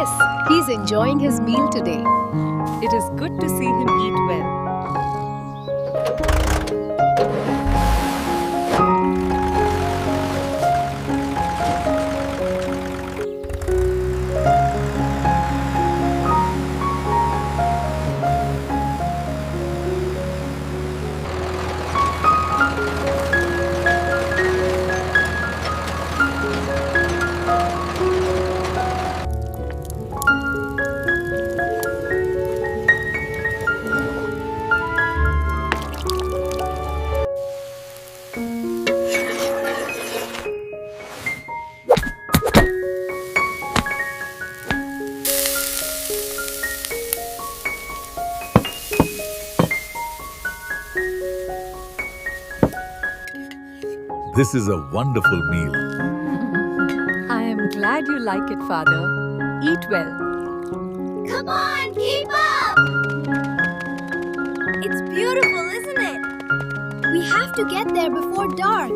Yes, he's enjoying his meal today. It is good to see him eat well. This is a wonderful meal. I am glad you like it, Father. Eat well. Come on, keep up! It's beautiful, isn't it? We have to get there before dark.